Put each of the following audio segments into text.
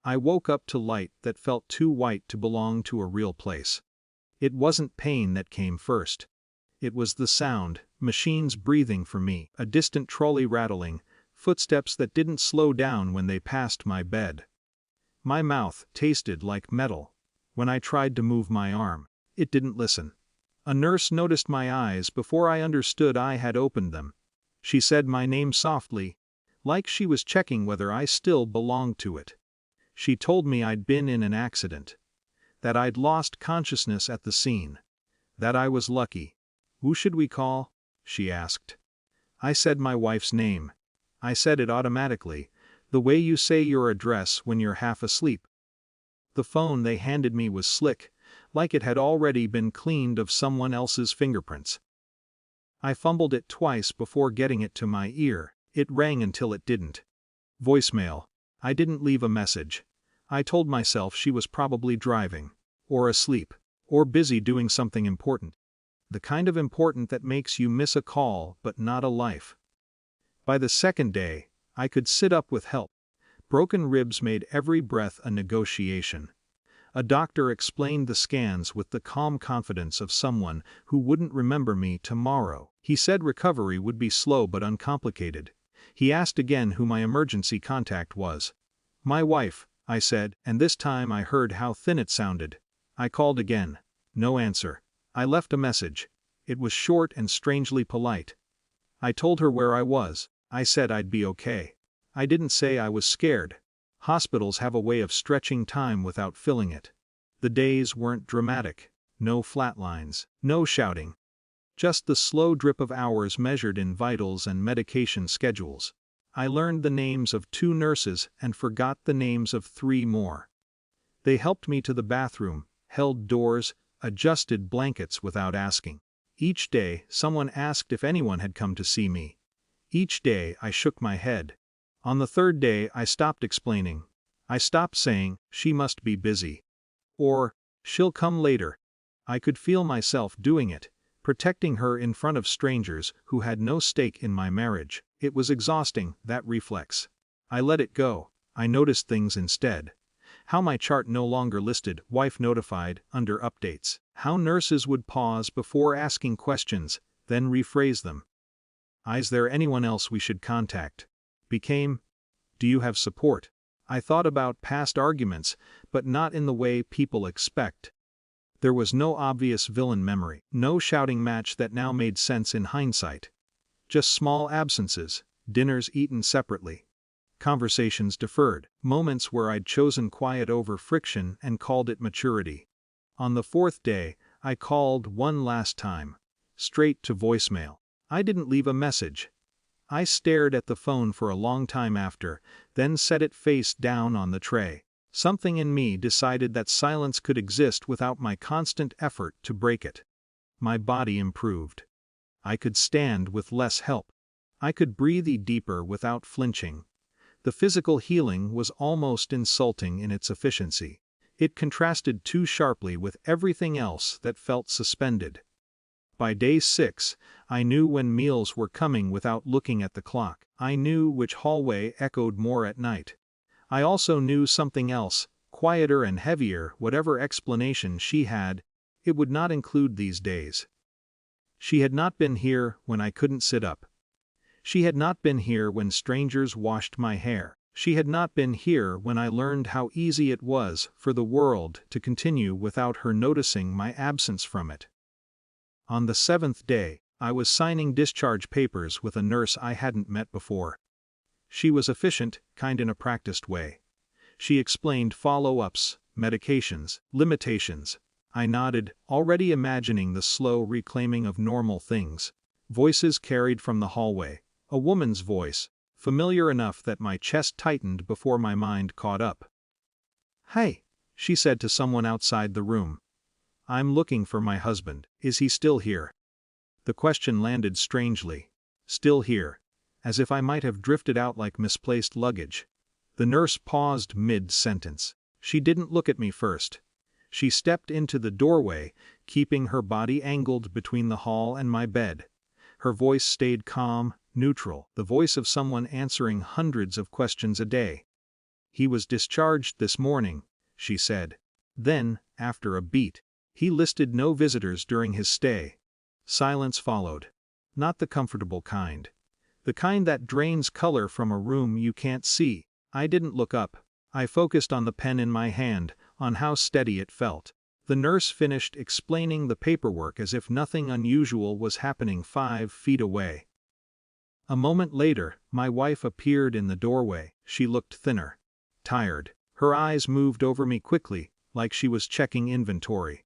I woke up to light that felt too white to belong to a real place. It wasn't pain that came first. It was the sound, machines breathing for me, a distant trolley rattling, footsteps that didn't slow down when they passed my bed. My mouth tasted like metal. When I tried to move my arm, it didn't listen. A nurse noticed my eyes before I understood I had opened them. She said my name softly, like she was checking whether I still belonged to it. She told me I'd been in an accident. That I'd lost consciousness at the scene. That I was lucky. "Who should we call?" she asked. I said my wife's name. I said it automatically, the way you say your address when you're half asleep. The phone they handed me was slick, like it had already been cleaned of someone else's fingerprints. I fumbled it twice before getting it to my ear. It rang until it didn't. Voicemail. I didn't leave a message. I told myself she was probably driving, or asleep, or busy doing something important. The kind of important that makes you miss a call but not a life. By the second day, I could sit up with help. Broken ribs made every breath a negotiation. A doctor explained the scans with the calm confidence of someone who wouldn't remember me tomorrow. He said recovery would be slow but uncomplicated. He asked again who my emergency contact was. "My wife," I said, and this time I heard how thin it sounded. I called again. No answer. I left a message. It was short and strangely polite. I told her where I was. I said I'd be okay. I didn't say I was scared. Hospitals have a way of stretching time without filling it. The days weren't dramatic. No flatlines. No shouting. Just the slow drip of hours measured in vitals and medication schedules. I learned the names of 2 nurses and forgot the names of 3 more. They helped me to the bathroom, held doors, adjusted blankets without asking. Each day, someone asked if anyone had come to see me. Each day, I shook my head. On the 3rd day, I stopped explaining. I stopped saying, "She must be busy." Or, "She'll come later." I could feel myself doing it, protecting her in front of strangers who had no stake in my marriage. It was exhausting, that reflex. I let it go. I noticed things instead. How my chart no longer listed "wife notified" under updates. How nurses would pause before asking questions, then rephrase them. "Is there anyone else we should contact?" Became, "Do you have support?" I thought about past arguments, but not in the way people expect. There was no obvious villain memory, no shouting match that now made sense in hindsight. Just small absences, dinners eaten separately. Conversations deferred, moments where I'd chosen quiet over friction and called it maturity. On the 4th day, I called one last time. Straight to voicemail. I didn't leave a message. I stared at the phone for a long time after, then set it face down on the tray. Something in me decided that silence could exist without my constant effort to break it. My body improved. I could stand with less help. I could breathe deeper without flinching. The physical healing was almost insulting in its efficiency. It contrasted too sharply with everything else that felt suspended. By day 6, I knew when meals were coming without looking at the clock. I knew which hallway echoed more at night. I also knew something else, quieter and heavier. Whatever explanation she had, it would not include these days. She had not been here when I couldn't sit up. She had not been here when strangers washed my hair. She had not been here when I learned how easy it was for the world to continue without her noticing my absence from it. On the 7th day, I was signing discharge papers with a nurse I hadn't met before. She was efficient, kind in a practiced way. She explained follow-ups, medications, limitations. I nodded, already imagining the slow reclaiming of normal things. Voices carried from the hallway. A woman's voice, familiar enough that my chest tightened before my mind caught up. "Hey," she said to someone outside the room. "I'm looking for my husband. Is he still here?" The question landed strangely. Still here. As if I might have drifted out like misplaced luggage. The nurse paused mid-sentence. She didn't look at me first. She stepped into the doorway, keeping her body angled between the hall and my bed. Her voice stayed calm, neutral, the voice of someone answering hundreds of questions a day. "He was discharged this morning," she said. Then, after a beat, "He listed no visitors during his stay." Silence followed. Not the comfortable kind. The kind that drains color from a room you can't see. I didn't look up. I focused on the pen in my hand, on how steady it felt. The nurse finished explaining the paperwork as if nothing unusual was happening 5 feet away. A moment later, my wife appeared in the doorway. She looked thinner. Tired. Her eyes moved over me quickly, like she was checking inventory.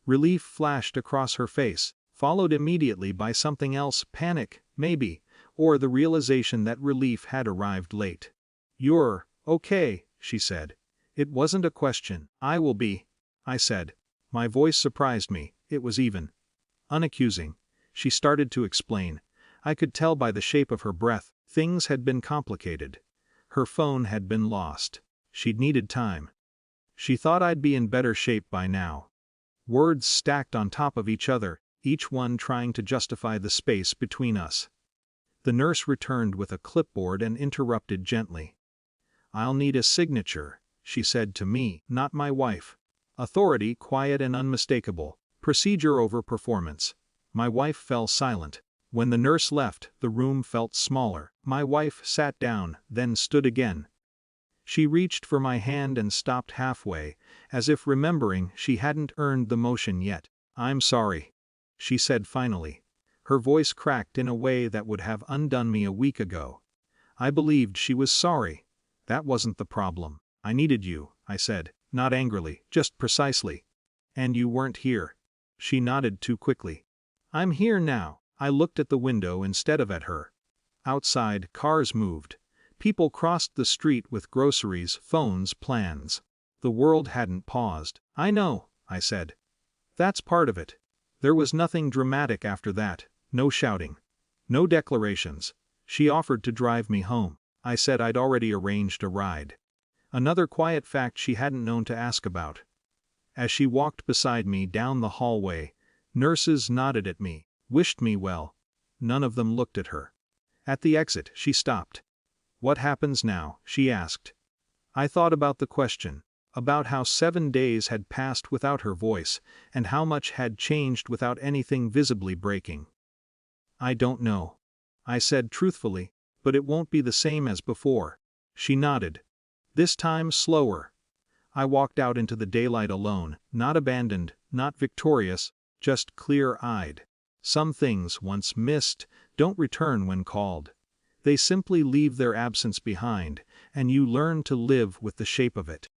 Relief flashed across her face, followed immediately by something else, panic, maybe, or the realization that relief had arrived late. "You're okay," she said. "It wasn't a question." "I will be," I said. My voice surprised me, it was even unaccusing. She started to explain. I could tell by the shape of her breath, things had been complicated. Her phone had been lost. She'd needed time. She thought I'd be in better shape by now. Words stacked on top of each other, each one trying to justify the space between us. The nurse returned with a clipboard and interrupted gently. "I'll need a signature," she said to me, not my wife. Authority quiet and unmistakable, procedure over performance. My wife fell silent. When the nurse left, the room felt smaller. My wife sat down, then stood again. She reached for my hand and stopped halfway, as if remembering she hadn't earned the motion yet. "I'm sorry," she said finally. Her voice cracked in a way that would have undone me a week ago. I believed she was sorry. That wasn't the problem. "I needed you," I said, not angrily, just precisely. "And you weren't here." She nodded too quickly. "I'm here now." I looked at the window instead of at her. Outside, cars moved. People crossed the street with groceries, phones, plans. The world hadn't paused. "I know," I said. "That's part of it." There was nothing dramatic after that, no shouting. No declarations. She offered to drive me home. I said I'd already arranged a ride. Another quiet fact she hadn't known to ask about. As she walked beside me down the hallway, nurses nodded at me, wished me well. None of them looked at her. At the exit, she stopped. "What happens now?" she asked. I thought about the question, about how 7 days had passed without her voice, and how much had changed without anything visibly breaking. "I don't know," I said truthfully, "but it won't be the same as before." She nodded. This time slower. I walked out into the daylight alone, not abandoned, not victorious, just clear-eyed. Some things, once missed, don't return when called. They simply leave their absence behind, and you learn to live with the shape of it.